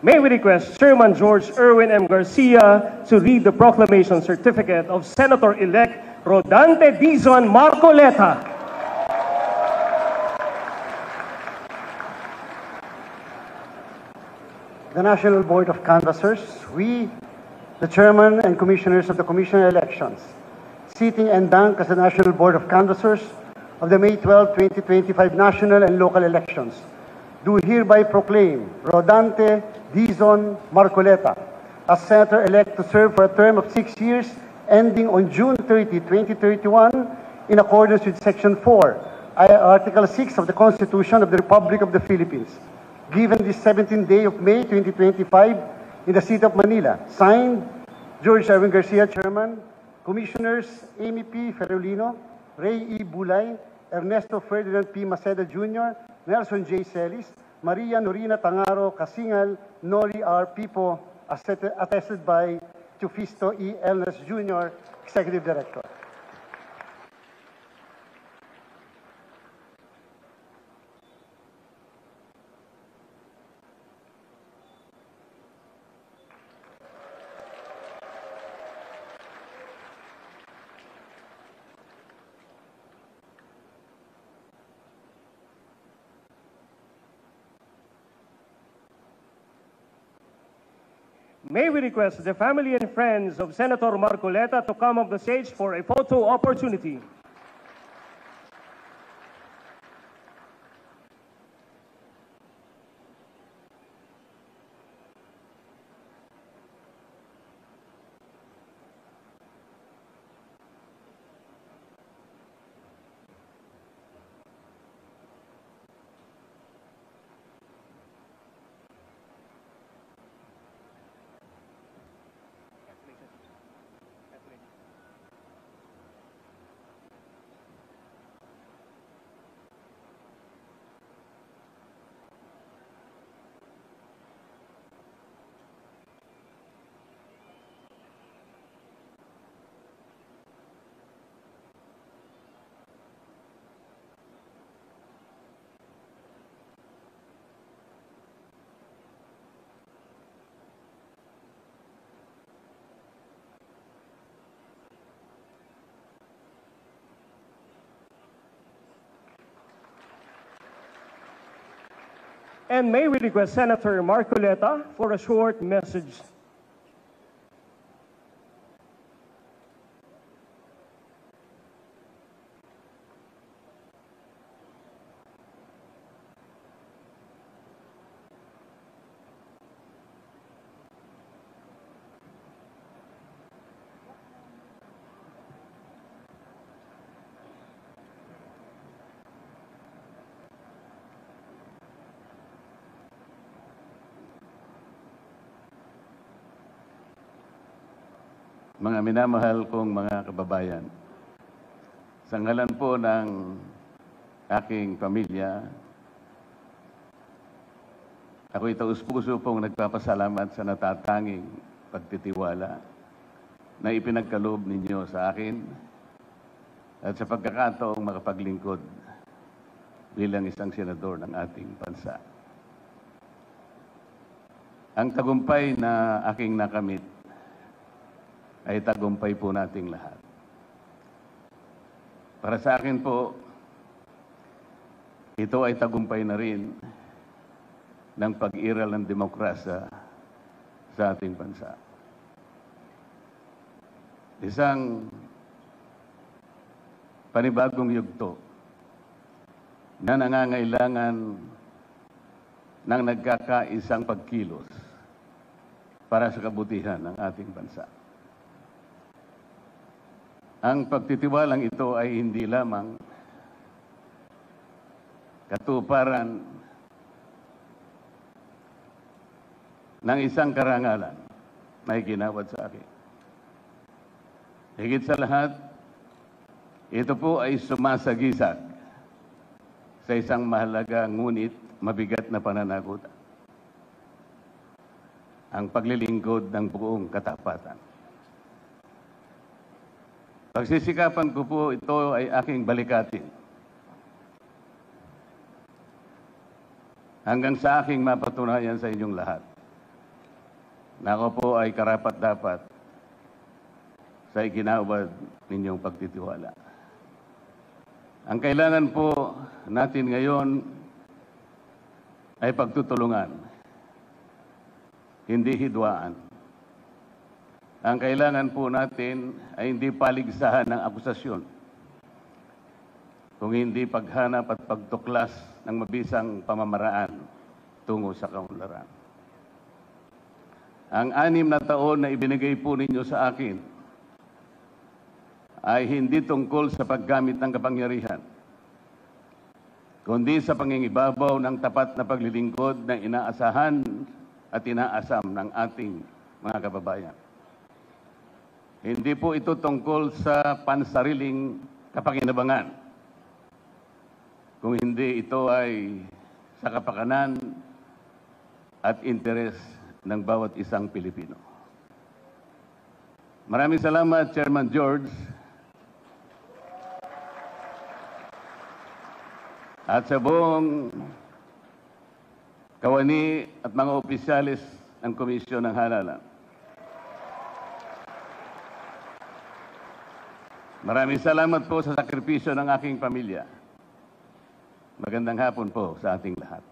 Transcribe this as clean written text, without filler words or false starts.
May we request Chairman George Erwin M. Garcia to read the proclamation certificate of Senator-elect Rodante Dizon Marcoleta. The National Board of Canvassers, we, the Chairman and Commissioners of the Commission on Elections, sitting en banc as the National Board of Canvassers of the May 12, 2025 national and local elections, do hereby proclaim Rodante Dizon Marcoleta as Senator-elect to serve for a term of 6 years ending on June 30, 2031 in accordance with Section 4, Article 6 of the Constitution of the Republic of the Philippines, given this 17th day of May 2025 in the city of Manila. Signed, George Erwin Garcia, Chairman. Commissioners Amy P. Ferrolino, Ray E. Bulay, Ernesto Ferdinand P. Maceda Jr., Nelson J. Celis, Maria Norina Tangaro Casingal, Nori R. Pipo, attested by Tufisto E. Elnes Jr., Executive Director. May we request the family and friends of Senator Marcoleta to come up the stage for a photo opportunity. And may we request Senator Marcoleta for a short message. Mga minamahal kong mga kababayan, sa ngalan po ng aking pamilya, ako'y taus-puso pong nagpapasalamat sa natatanging pagtitiwala na ipinagkaloob ninyo sa akin at sa pagkakataong makapaglingkod bilang isang senador ng ating bansa. Ang tagumpay na aking nakamit ay tagumpay po nating lahat. Para sa akin po, ito ay tagumpay na rin ng pag-iral ng demokrasya sa ating bansa. Isang panibagong yugto na nangangailangan ng nagkakaisang pagkilos para sa kabutihan ng ating bansa. Ang pagtitiwalang ito ay hindi lamang katuparan ng isang karangalan na iginawad sa akin. Higit sa lahat, ito po ay sumasagisag sa isang mahalaga ngunit mabigat na pananagutan. Ang paglilingkod ng buong katapatan. Pagsisikapan ko po ito ay aking balikatin. Hanggang sa aking mapatunayan sa inyong lahat na ako po ay karapat-dapat sa iginawad ninyong pagtitiwala. Ang kailangan po natin ngayon ay pagtutulungan, hindi hidwaan. Ang kailangan po natin ay hindi paligsahan ng akusasyon, kung hindi paghanap at pagtuklas ng mabisang pamamaraan tungo sa kaunlaran. Ang 6 na taon na ibinigay po ninyo sa akin ay hindi tungkol sa paggamit ng kapangyarihan, kundi sa pangingibabaw ng tapat na paglilingkod na inaasahan at inaasam ng ating mga kababayan. Hindi po ito tungkol sa pansariling kapakinabangan, kung hindi ito ay sa kapakanan at interes ng bawat isang Pilipino. Maraming salamat, Chairman George, at sa buong kawani at mga opisyalis ng Komisyon ng Halalan. Maraming salamat po sa sakripisyo ng aking pamilya. Magandang hapon po sa ating lahat.